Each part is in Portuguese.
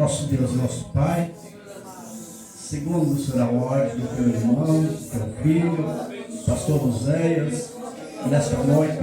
Nosso Deus, nosso Pai, segundo o Senhor a ordem do teu irmão, do teu filho, pastor Oséias, nesta noite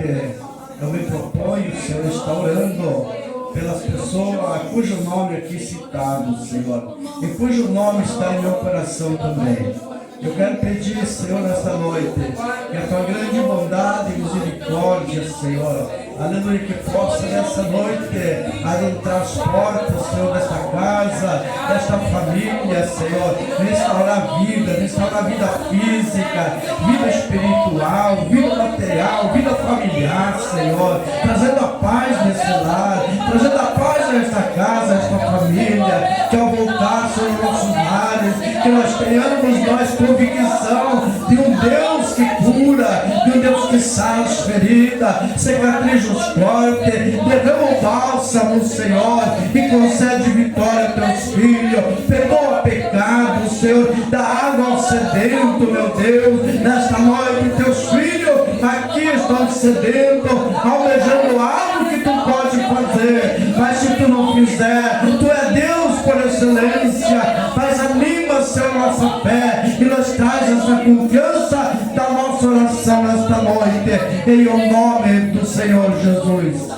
eu me proponho, Senhor, estar orando pelas pessoas cujo nome aqui citado, Senhor, e cujo nome está em meu coração também. Eu quero pedir, Senhor, nesta noite, que a tua grande bondade e misericórdia, Senhor, aleluia, que possa nessa noite adentrar as portas, Senhor, desta casa, desta família, Senhor, restaurar a vida física, vida espiritual, vida material, vida familiar, Senhor, trazendo a paz nesse lar, trazendo a paz nesta casa, nesta família, que ao voltar, Senhor, aos nossos lares, que nós tenhamos nós convicção de um Deus que cura, de um Deus que sara as feridas, cicatriza os cortes, derrama o bálsamo, Senhor, e concede vitória a teus filhos, perdoa pecado, Senhor, dá água ao sedento, meu Deus, nesta noite teus filhos aqui estão sedentos, almejando algo que tu pode fazer, mas se tu não fizer, tu é Deus por excelência, mas anima, Senhor, nossa fé, e nos traz essa confiança da nossa oração nesta noite, em o nome do Senhor Jesus.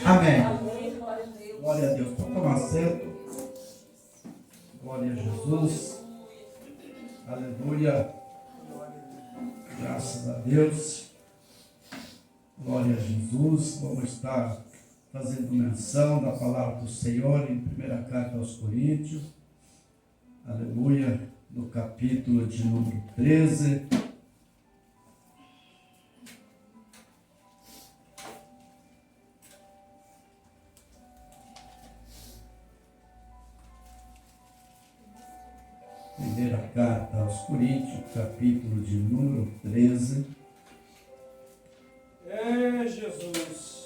Amém. Glória a Deus. Pode tomar assento. Glória a Jesus. Aleluia. Graças a Deus. Glória a Jesus. Vamos estar fazendo menção da palavra do Senhor em primeira carta aos Coríntios. Aleluia. No capítulo de número 13. Primeira carta aos Coríntios, capítulo de número 13. É Jesus.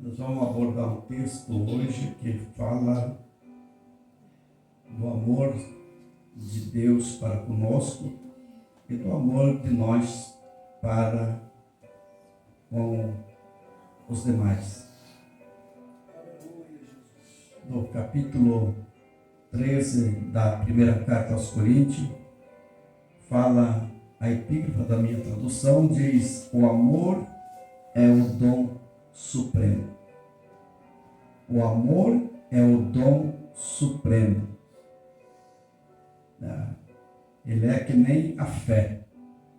Nós vamos abordar um texto hoje que fala do amor de Deus para conosco e do amor de nós para com os demais. No capítulo 13 da primeira carta aos Coríntios, fala a epígrafe da minha tradução, diz: o amor é o dom supremo. O amor é o dom supremo. Ele é que nem a fé.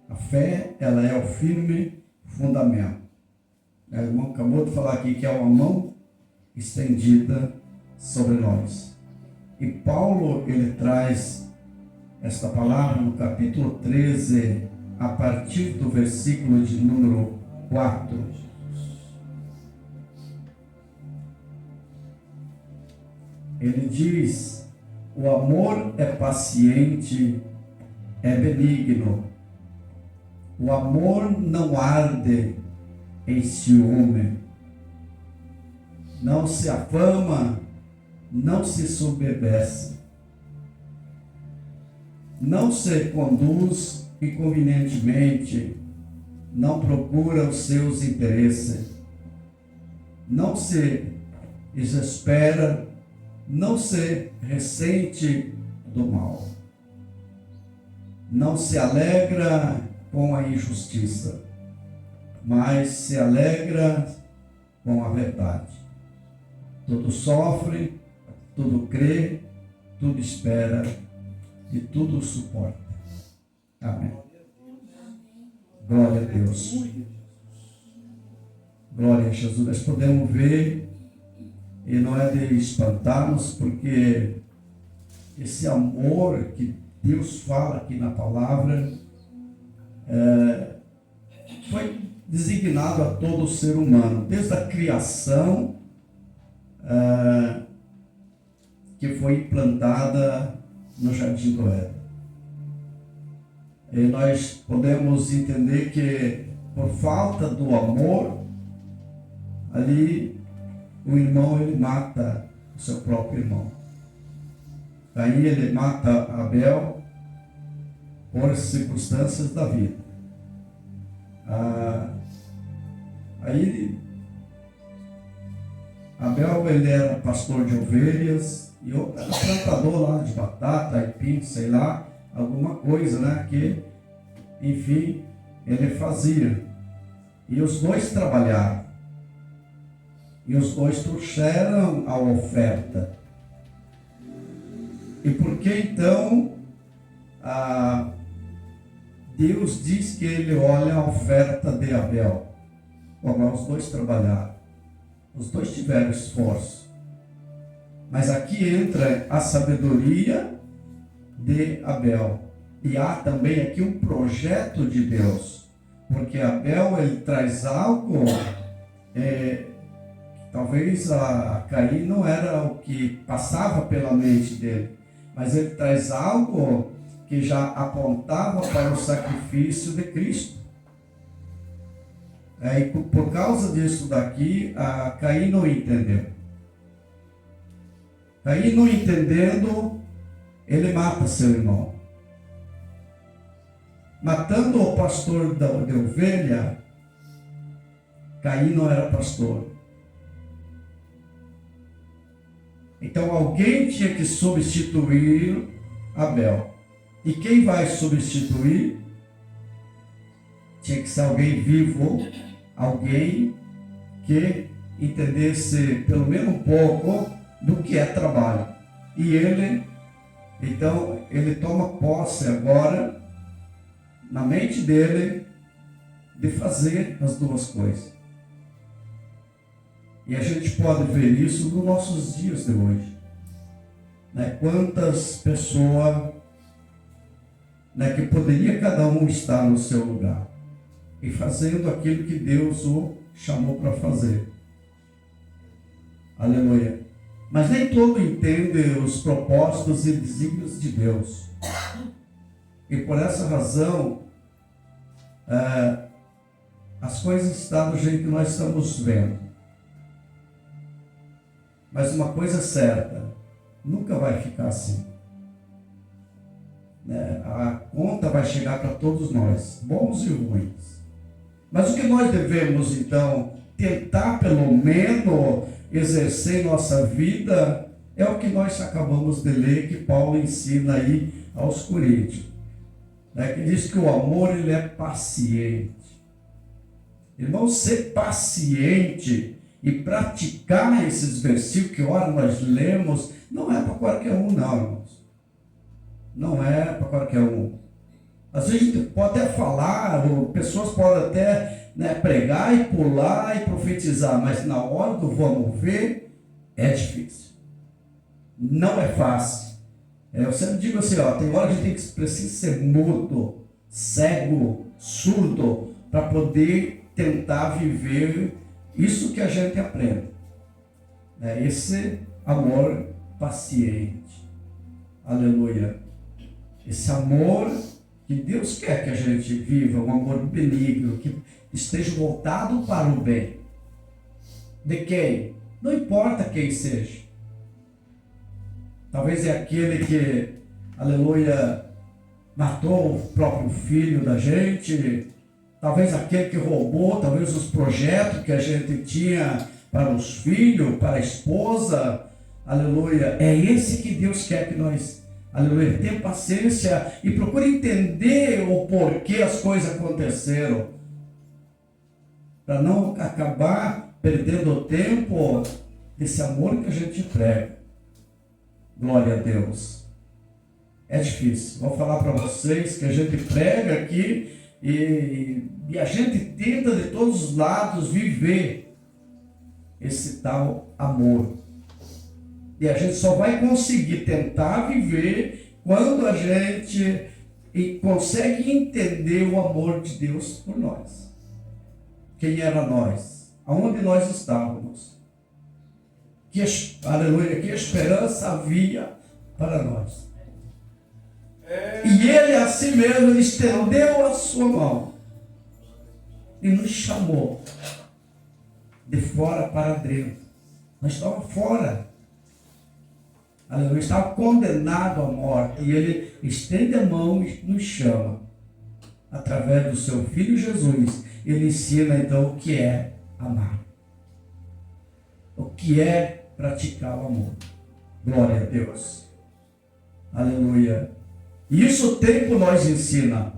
A fé, ela é o firme fundamento. O irmão acabou de falar aqui que é uma mão estendida sobre nós. E Paulo, ele traz esta palavra no capítulo 13, a partir do versículo de número 4. Ele diz: o amor é paciente, é benigno. O amor não arde em ciúme, não se afama, não se soberbece, não se conduz inconvenientemente, não procura os seus interesses, não se desespera, não se ressente do mal, não se alegra com a injustiça, mas se alegra com a verdade. Tudo sofre, tudo crê, tudo espera e tudo suporta. Amém. Glória a Deus. Glória a Jesus. Nós podemos ver, e não é de espantarmos, porque esse amor que Deus fala aqui na palavra foi designado a todo ser humano, desde a criação que foi implantada no Jardim do Éden. E nós podemos entender que por falta do amor, ali o irmão ele mata o seu próprio irmão. Aí ele mata Abel por circunstâncias da vida. Aí Abel ele era pastor de ovelhas e eu era plantador lá de batata, aipim, sei lá, alguma coisa, né? Que, enfim, ele fazia. E os dois trabalharam. E os dois trouxeram a oferta. E por que então Deus diz que ele olha a oferta de Abel? Bom, os dois trabalharam. Os dois tiveram esforço. Mas aqui entra a sabedoria de Abel. E há também aqui um projeto de Deus. Porque Abel ele traz algo, talvez a Caim não era o que passava pela mente dele, mas ele traz algo que já apontava para o sacrifício de Cristo. E por causa disso daqui, a Caim não entendeu. Caim não entendendo, ele mata seu irmão. Matando o pastor de ovelha, Caim não era pastor. Então alguém tinha que substituir Abel. E quem vai substituir? Tinha que ser alguém vivo, alguém que entendesse pelo menos um pouco do que é trabalho. E ele, então, ele toma posse agora, na mente dele, de fazer as duas coisas. E a gente pode ver isso nos nossos dias de hoje. Quantas pessoas que poderia cada um estar no seu lugar e fazendo aquilo que Deus o chamou para fazer. Aleluia. Mas nem todo entende os propósitos e desígnios de Deus. E por essa razão, as coisas estão do jeito que nós estamos vendo. Mas uma coisa é certa, nunca vai ficar assim. A conta vai chegar para todos nós, bons e ruins. Mas o que nós devemos, então, tentar pelo menos exercer em nossa vida é o que nós acabamos de ler, que Paulo ensina aí aos Coríntios. Que diz que o amor ele é paciente. Irmão, ser paciente e praticar esses versículos que ora nós lemos, não é para qualquer um, não, irmãos. Não é para qualquer um. Às vezes a gente pode até falar, ou pessoas podem até pregar e pular e profetizar, mas na hora do vamos ver, é difícil. Não é fácil. Eu sempre digo assim, tem hora que a gente precisa ser mudo, cego, surdo, para poder tentar viver isso que a gente aprende. Esse amor paciente. Aleluia. Esse amor que Deus quer que a gente viva, um amor benigno, que esteja voltado para o bem. De quem? Não importa quem seja. Talvez é aquele que, aleluia, matou o próprio filho da gente, talvez aquele que roubou, talvez os projetos que a gente tinha para os filhos, para a esposa, aleluia. É esse que Deus quer que nós, aleluia, tenha paciência e procure entender o porquê as coisas aconteceram, para não acabar perdendo o tempo desse amor que a gente prega. Glória a Deus. É difícil. Vou falar para vocês que a gente prega aqui e a gente tenta de todos os lados viver esse tal amor. E a gente só vai conseguir tentar viver quando a gente consegue entender o amor de Deus por nós. Quem era nós? Aonde nós estávamos? Aleluia, que esperança havia para nós. E ele, assim mesmo, ele estendeu a sua mão e nos chamou de fora para dentro. Nós estávamos fora. Aleluia. Estava condenado à morte. E ele estende a mão e nos chama. Através do seu Filho Jesus. Ele ensina então o que é amar. O que é praticar o amor. Glória a Deus. Aleluia. Isso o tempo nos ensina.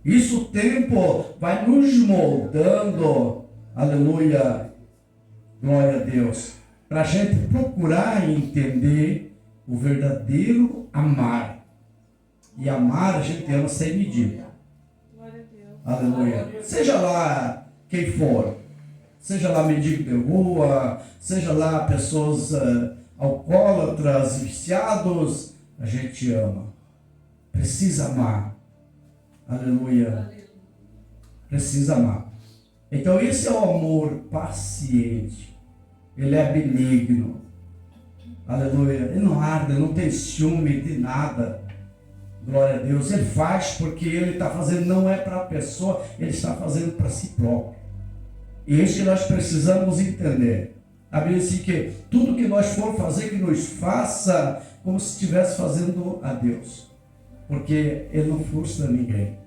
Isso o tempo vai nos moldando. Aleluia. Glória a Deus. Para a gente procurar entender o verdadeiro amar. E amar a gente ama sem medida. Aleluia. Seja lá quem for. Seja lá mendigo de rua. Seja lá pessoas alcoólatras, viciados. A gente ama. Precisa amar. Aleluia. Precisa amar. Então esse é o amor paciente. Ele é benigno. Aleluia. Ele não arde, não tem ciúme de nada. Glória a Deus. Ele faz porque ele está fazendo, não é para a pessoa, ele está fazendo para si próprio. E é isso que nós precisamos entender. A Bíblia diz que tudo que nós for fazer, que nos faça como se estivesse fazendo a Deus. Porque ele não frustra ninguém.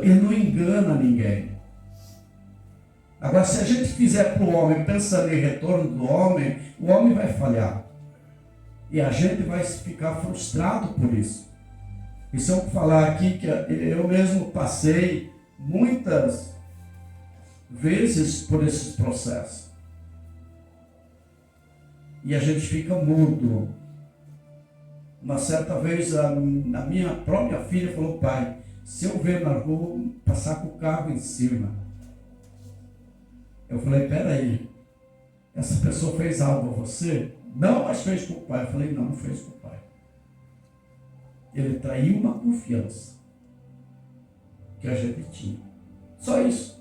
Ele não engana ninguém. Agora, se a gente fizer para o homem, pensando em retorno do homem, o homem vai falhar. E a gente vai ficar frustrado por isso. E se eu falar aqui que eu mesmo passei muitas vezes por esses processos. E a gente fica mudo. Uma certa vez a minha própria filha falou: pai, se eu ver na rua passar com o carro em cima. Eu falei: peraí, essa pessoa fez algo a você? Não, mas fez com o pai. Eu falei: não fez com o pai. Ele traiu uma confiança que a gente tinha. Só isso.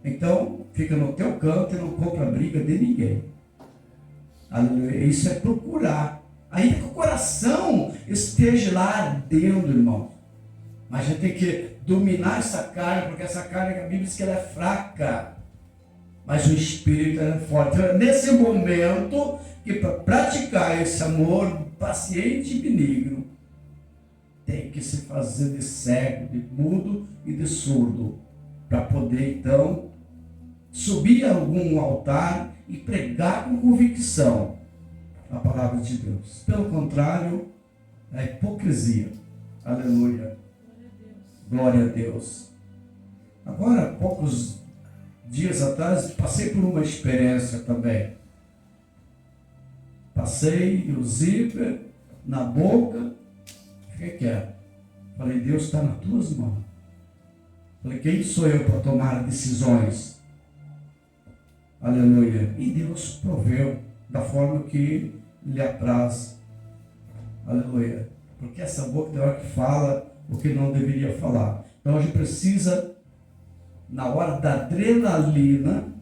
Então, fica no teu canto e não compra briga de ninguém. Aleluia. Isso é procurar. Ainda que o coração esteja lá ardendo, irmão. Mas a gente tem que dominar essa carne, porque essa carne, a Bíblia diz que ela é fraca. Mas o Espírito é forte. Então, é nesse momento que para praticar esse amor paciente e benigno, tem que se fazer de cego, de mudo e de surdo, para poder então subir a algum altar e pregar com convicção a palavra de Deus. Pelo contrário, é hipocrisia. Aleluia. Glória a Deus. Agora, poucos dias atrás, passei por uma experiência também. Passei o zíper na boca, fiquei quieto. Falei: Deus está nas tuas mãos. Falei: quem sou eu para tomar decisões? Aleluia. E Deus proveu da forma que lhe apraz. Aleluia. Porque essa boca tem hora que fala o que não deveria falar. Então a gente precisa, na hora da adrenalina,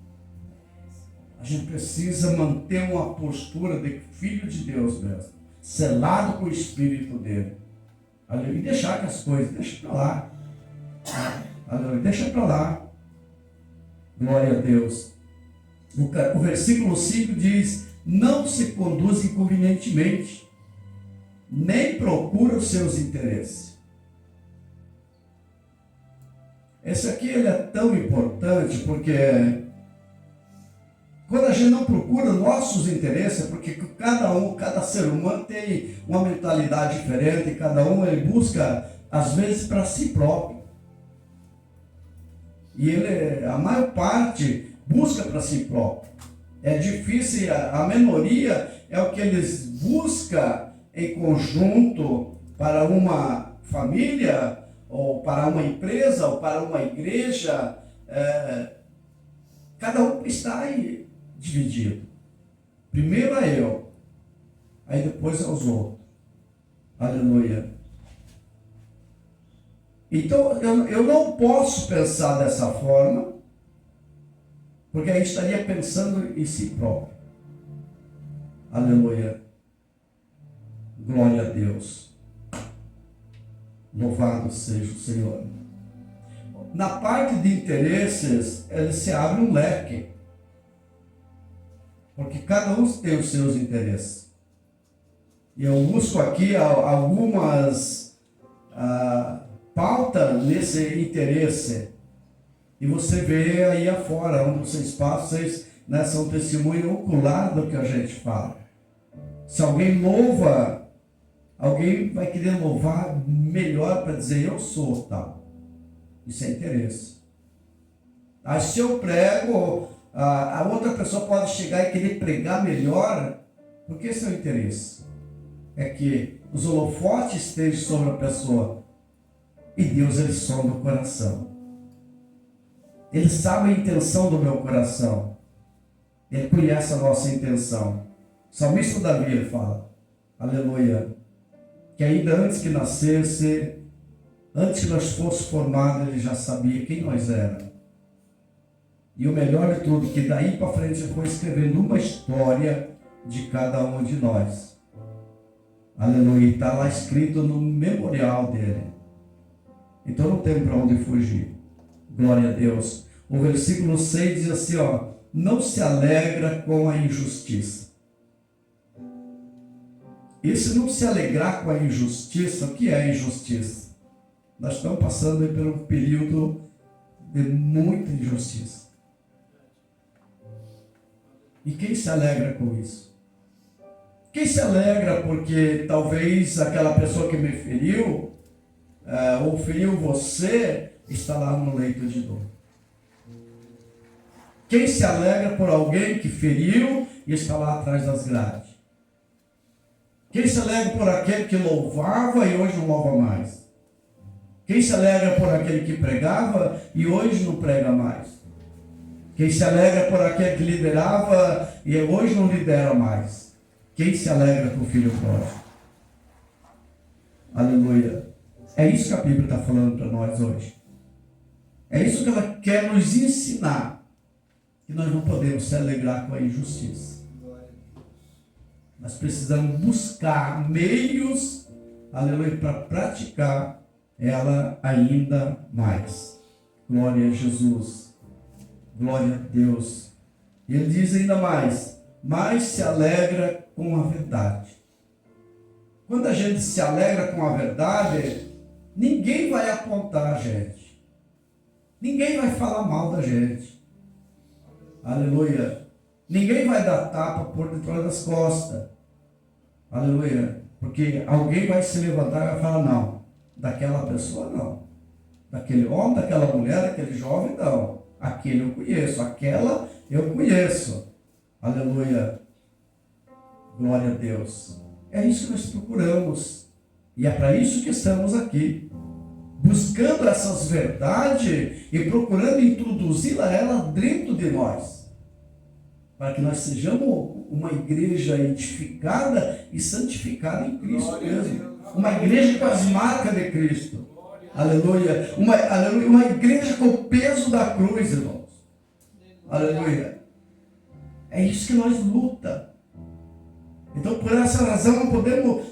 a gente precisa manter uma postura de filho de Deus mesmo, selado com o Espírito dele. Aleluia. E deixar que as coisas, deixa para lá. Aleluia. Deixa para lá. Glória a Deus. O versículo 5 diz: não se conduz inconvenientemente, nem procura os seus interesses. Esse aqui ele é tão importante porque quando a gente não procura nossos interesses, porque cada ser humano tem uma mentalidade diferente, cada um ele busca às vezes para si próprio. E a maior parte busca para si próprio. É difícil, a minoria é o que eles buscam em conjunto para uma família, ou para uma empresa, ou para uma igreja. Cada um está aí dividido. Primeiro é eu, aí depois é os outros. Aleluia. Então eu não posso pensar dessa forma, porque aí estaria pensando em si próprio. Aleluia. Glória a Deus. Louvado seja o Senhor. Na parte de interesses, ele se abre um leque. Porque cada um tem os seus interesses. E eu busco aqui algumas pautas nesse interesse. E você vê aí afora, onde vocês passam, vocês, né, são testemunho ocular do que a gente fala. Se alguém louva, alguém vai querer louvar melhor para dizer eu sou tal. Isso é interesse. Aí se eu prego, a outra pessoa pode chegar e querer pregar melhor, porque esse é o interesse. É que os holofotes estejam sobre a pessoa. E Deus, ele sonda o coração. Ele sabe a intenção do meu coração. Ele conhece a nossa intenção. O salmista Davi, ele fala, aleluia, que ainda antes que nascesse, antes que nós fôssemos formados, ele já sabia quem nós éramos. E o melhor de tudo, que daí para frente ele foi escrevendo uma história de cada um de nós. Aleluia, está lá escrito no memorial dele. Então não tem para onde fugir. Glória a Deus. O versículo 6 diz assim, ó, não se alegra com a injustiça. E se não se alegrar com a injustiça, o que é injustiça? Nós estamos passando por um período de muita injustiça. E quem se alegra com isso? Quem se alegra porque talvez aquela pessoa que me feriu, ou feriu você, está lá no leito de dor? Quem se alegra por alguém que feriu e está lá atrás das grades? Quem se alegra por aquele que louvava e hoje não louva mais? Quem se alegra por aquele que pregava e hoje não prega mais? Quem se alegra por aquele que liderava e hoje não lidera mais? Quem se alegra com o filho pródigo? Aleluia. É isso que a Bíblia está falando para nós hoje. É isso que ela quer nos ensinar. Que nós não podemos se alegrar com a injustiça. Nós precisamos buscar meios, aleluia, para praticar ela ainda mais. Glória a Jesus. Glória a Deus. E ele diz ainda mais, mas se alegra com a verdade. Quando a gente se alegra com a verdade, ninguém vai apontar a gente. Ninguém vai falar mal da gente. Aleluia. Ninguém vai dar tapa por detrás das costas. Aleluia. Porque alguém vai se levantar e vai falar, não, daquela pessoa não. Daquele homem, daquela mulher, daquele jovem, não. Aquele eu conheço, aquela eu conheço. Aleluia. Glória a Deus. É isso que nós procuramos. E é para isso que estamos aqui. Buscando essas verdades e procurando introduzi-la ela dentro de nós. Para que nós sejamos uma igreja edificada e santificada em Cristo mesmo. Uma igreja com as marcas de Cristo. Aleluia. Uma igreja com o peso da cruz, irmãos. Aleluia. É isso que nós luta. Então, por essa razão,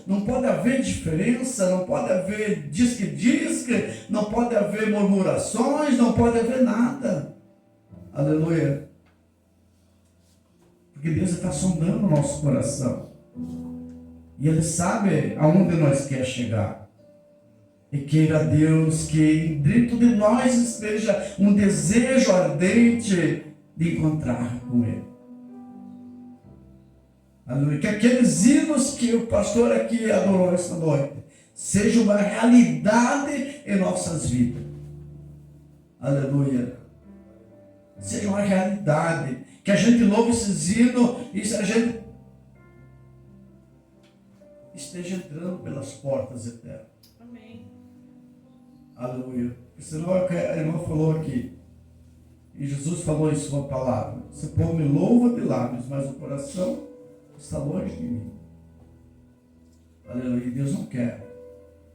não pode haver diferença, não pode haver disque-disque, não pode haver murmurações, não pode haver nada. Aleluia. Porque Deus está sondando o nosso coração. E Ele sabe aonde nós quer chegar. E queira Deus que dentro de nós esteja um desejo ardente de encontrar com Ele. Aleluia. Que aqueles hinos que o pastor aqui adorou esta noite sejam uma realidade em nossas vidas. Aleluia. Seja uma realidade. Que a gente louve esses hinos e a gente esteja entrando pelas portas eternas. Amém. Aleluia. Porque senão a irmã falou aqui, e Jesus falou em sua palavra, esse povo me louva de lábios, mas o coração está longe de mim. Aleluia. E Deus não quer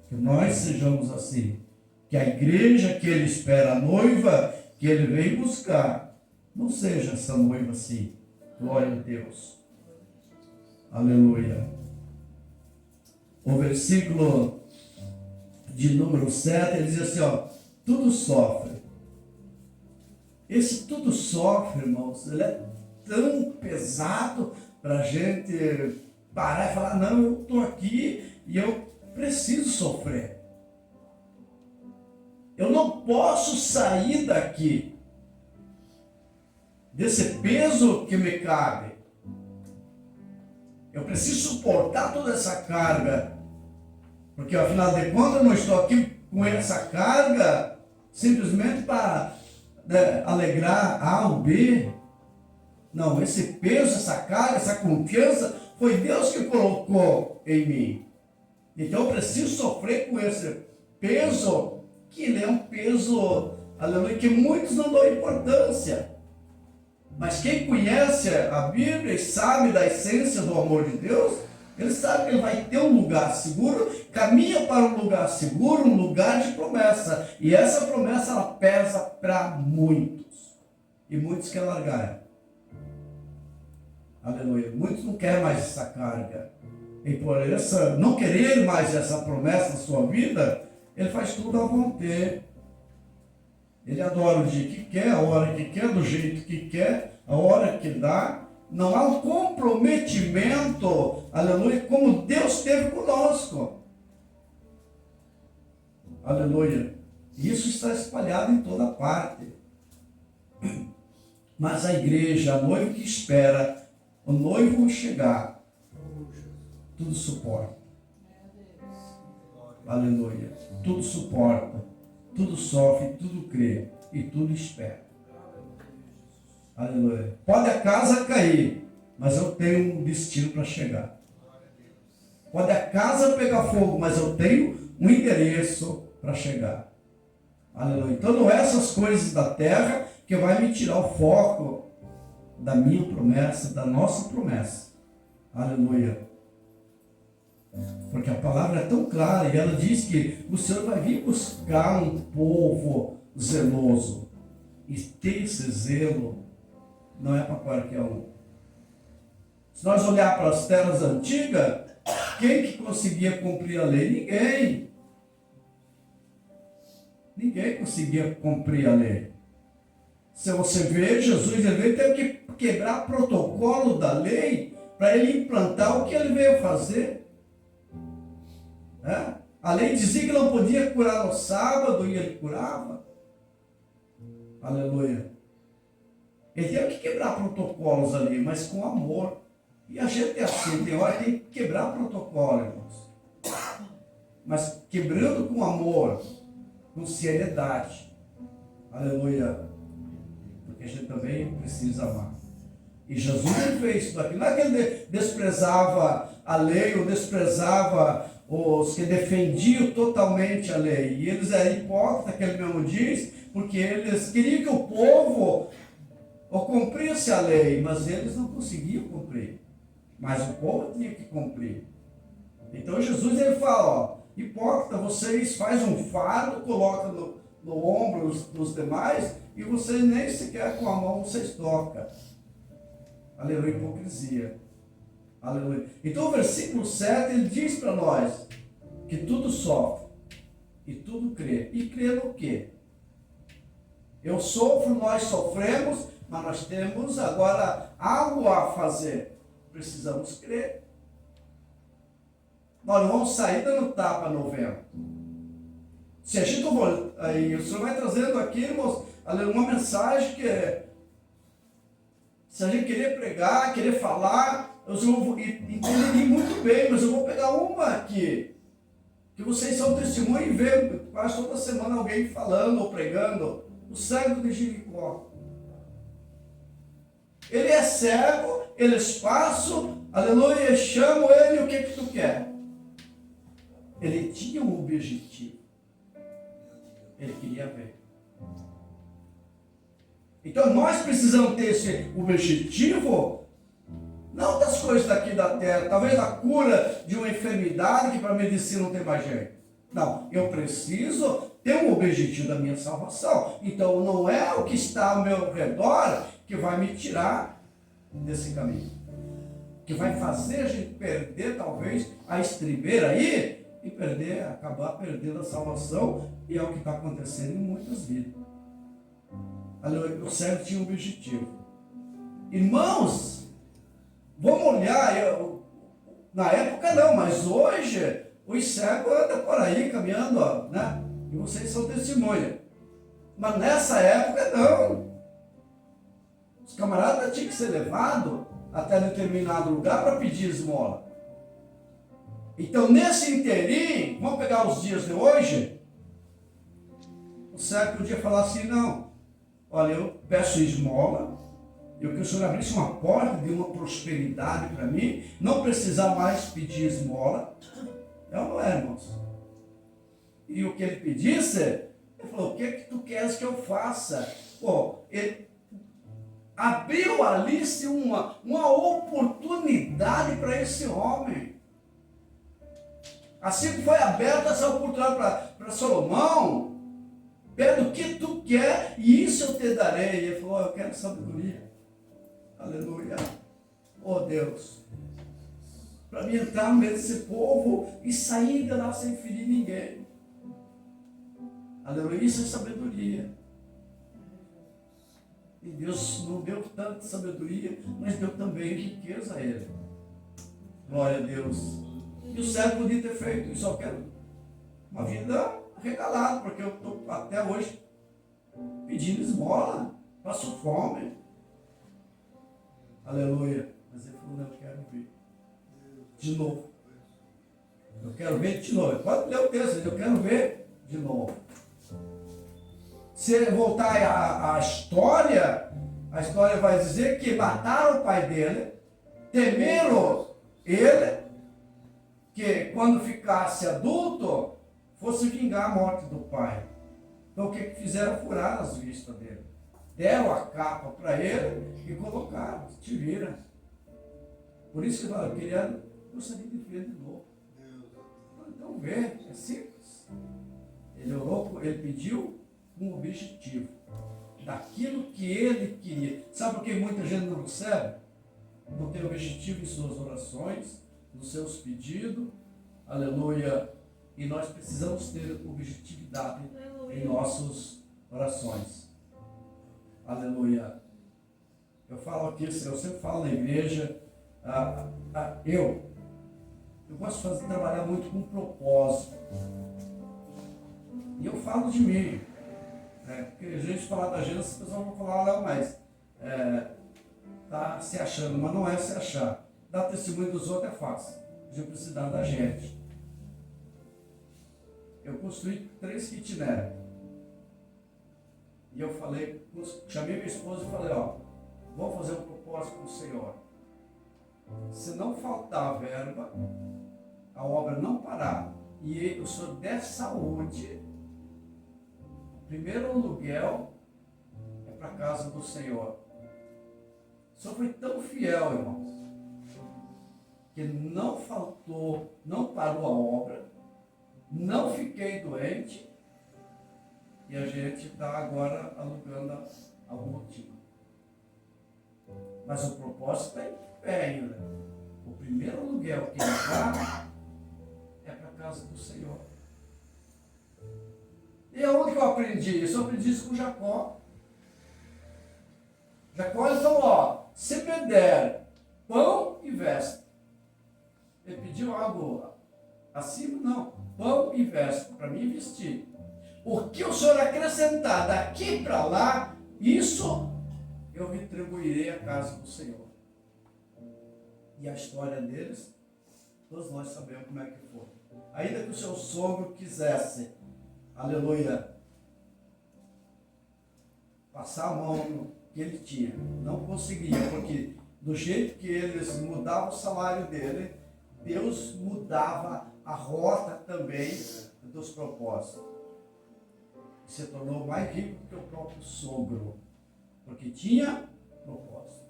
que nós sejamos assim. Que a igreja que Ele espera, a noiva que Ele vem buscar, não seja essa noiva assim. Glória a Deus. Aleluia. o versículo de número 7, ele diz assim, ó, tudo sofre. Esse tudo sofre, irmãos, ele é tão pesado para a gente parar e falar, não, eu estou aqui e eu preciso sofrer. Eu não posso sair daqui, desse peso que me cabe. Eu preciso suportar toda essa carga, porque afinal de contas eu não estou aqui com essa carga simplesmente para alegrar A ou B. Não, esse peso, essa carga, essa confiança, foi Deus que colocou em mim. Então eu preciso sofrer com esse peso, que ele é um peso, aleluia, que muitos não dão importância. Mas quem conhece a Bíblia e sabe da essência do amor de Deus, ele sabe que ele vai ter um lugar seguro, caminha para um lugar seguro, um lugar de promessa. E essa promessa, ela pesa para muitos. E muitos querem largar. Aleluia. Muitos não querem mais essa carga. E por não querer mais essa promessa na sua vida, ele faz tudo à vontade. Ele adora o dia que quer, a hora que quer, do jeito que quer, a hora que dá. Não há um comprometimento, aleluia, como Deus teve conosco. Aleluia. Isso está espalhado em toda parte. Mas a igreja, a noiva que espera o noivo chegar, tudo suporta. Aleluia. Tudo suporta, tudo sofre, tudo crê e tudo espera. Aleluia. Pode a casa cair, mas eu tenho um destino para chegar. Pode a casa pegar fogo, mas eu tenho um endereço para chegar. Aleluia. Então não é essas coisas da terra que vai me tirar o foco da minha promessa, da nossa promessa. Aleluia. Porque a palavra é tão clara e ela diz que o Senhor vai vir buscar um povo zeloso. E ter esse zelo não é para qualquer um. Se nós olhar para as terras antigas, quem que conseguia cumprir a lei? Ninguém. Ninguém conseguia cumprir a lei. Se você vê, Jesus ele teve que quebrar o protocolo da lei para ele implantar o que ele veio fazer. A lei dizia que não podia curar no sábado e ele curava. Aleluia. Ele teve que quebrar protocolos ali, mas com amor. E a gente é assim, tem hora que tem que quebrar protocolo, irmãos. Mas quebrando com amor, com seriedade. Aleluia. Porque a gente também precisa amar. E Jesus ele fez isso daqui. Não é que ele desprezava a lei ou desprezava os que defendiam totalmente a lei. E eles eram hipócritas, que ele mesmo diz, porque eles queriam que o povo cumprisse a lei, mas eles não conseguiam cumprir. Mas o povo tinha que cumprir. Então Jesus ele fala, ó, hipócrita, vocês fazem um fardo, colocam no ombro dos demais, e vocês nem sequer com a mão vocês tocam. Aleluia, hipocrisia. Aleluia. Então o versículo 7 ele diz para nós que tudo sofre e tudo crê. E crê no quê? Eu sofro, nós sofremos, mas nós temos agora algo a fazer. Precisamos crer. Nós não vamos sair dando tapa no vento. Se a gente for, aí o Senhor vai trazendo aqui, irmãos, uma mensagem que se a gente querer pregar, querer falar, eu vou entender muito bem, mas eu vou pegar uma aqui, que vocês são testemunho e vê quase toda semana alguém falando ou pregando, o cego de Jericó. Ele é cego, ele é espaço, aleluia, eu chamo ele, o que tu quer? Ele tinha um objetivo. Ele queria ver. Então nós precisamos ter esse objetivo, não das coisas daqui da terra, talvez a cura de uma enfermidade que para a medicina não tem mais jeito. Não, eu preciso ter um objetivo da minha salvação. Então não é o que está ao meu redor que vai me tirar desse caminho. que vai fazer a gente perder talvez a estribeira aí e acabar perdendo a salvação, e é o que está acontecendo em muitas vidas. Aleluia. O cego tinha um objetivo. Irmãos, vamos olhar, na época não, mas hoje os cegos andam por aí caminhando, ó, né? E vocês são testemunha. Mas nessa época não. Os camaradas tinham que ser levados até determinado lugar para pedir esmola. Então, nesse inteirinho, vamos pegar os dias de hoje, o cego podia falar assim, não, olha, eu peço esmola, eu que o Senhor abrisse uma porta de uma prosperidade para mim, não precisar mais pedir esmola. É ou não é, irmãos? E o que ele pedisse, ele falou, o que tu queres que eu faça? Pô, ele abriu ali uma oportunidade para esse homem. Assim que foi aberta essa oportunidade para Salomão, pede o que tu quer e isso eu te darei. Ele falou, eu quero sabedoria. Aleluia. Oh Deus, para mim entrar no meio desse povo e sair de lá sem ferir ninguém. Aleluia. Isso é sabedoria. E Deus não deu tanta sabedoria, mas deu também riqueza a ele. Glória a Deus. E o cego podia ter feito isso. Eu quero uma vida regalada, porque eu estou até hoje pedindo esmola, passo fome. Aleluia. Mas ele falou, não, eu quero ver de novo. Eu quero ver de novo. Pode ler o texto, eu quero ver de novo. Se voltar a história vai dizer que mataram o pai dele, temeram ele, que quando ficasse adulto, fosse vingar a morte do pai. Então o que fizeram? Furaram as vistas dele. Deram a capa para ele e colocaram, te vira. Por isso que eu gostaria de ver de novo. Então vê, é simples. Ele orou, ele pediu um objetivo, daquilo que ele queria. Sabe por que muita gente não recebe? Não tem objetivo em suas orações, nos seus pedidos, aleluia, e nós precisamos ter objetividade em nossas orações, aleluia. Eu falo aqui, eu sempre falo na igreja, eu gosto de trabalhar muito com propósito, e eu falo de mim, porque a gente falar da gente, as pessoas vão falar, não, mas está se achando, mas não é se achar. Dar testemunho dos outros é fácil. A gente precisa dar da gente. Eu construí 3 kitnets. E eu falei, chamei minha esposa e falei, ó, vou fazer um propósito com o Senhor. Se não faltar verba, a obra não parar, e o Senhor der saúde, o primeiro aluguel é para a casa do Senhor. O Senhor foi tão fiel, irmãos, que não faltou, não parou a obra, não fiquei doente, e a gente está agora alugando a última. Mas o propósito está em pé ainda. O primeiro aluguel que ele dá é para a casa do Senhor. E aonde que eu aprendi isso? Eu aprendi isso com Jacó. Jacó, ele falou, ó, se me der pão e veste. Ele pediu algo acima? Não. Pão e veste, para mim vestir. O que o Senhor acrescentar daqui para lá, isso eu retribuirei à casa do Senhor. E a história deles, todos nós sabemos como é que foi. Ainda que o seu sogro quisesse, aleluia, passar a mão no que ele tinha, não conseguia, porque do jeito que eles mudavam o salário dele, Deus mudava a rota também dos propósitos. E se tornou mais rico que o próprio sogro, porque tinha propósito.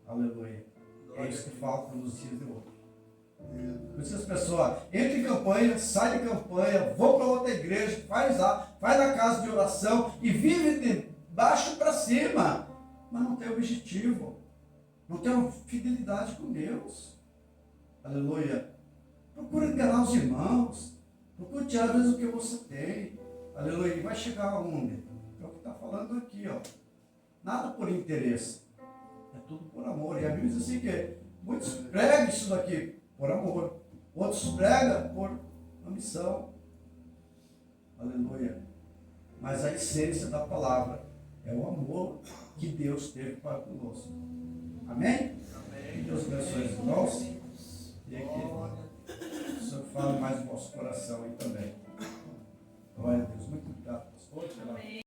Aleluia. É isso que falta nos dias de hoje. Por isso que as pessoas entram em campanha, saem de campanha, vão para outra igreja, faz na casa de oração e vive de baixo para cima, mas não tem objetivo. Não tem uma fidelidade com Deus. Aleluia. Procura enganar os irmãos. Procura tirar às vezes o que você tem. Aleluia. E vai chegar aonde? É o que está falando aqui, ó. Nada por interesse. É tudo por amor. E a Bíblia diz assim que muitos pregam isso daqui por amor. Outros pregam por ambição. Aleluia. Mas a essência da palavra é o amor que Deus teve para conosco. Amém? Amém. Que Deus abençoe os irmãos.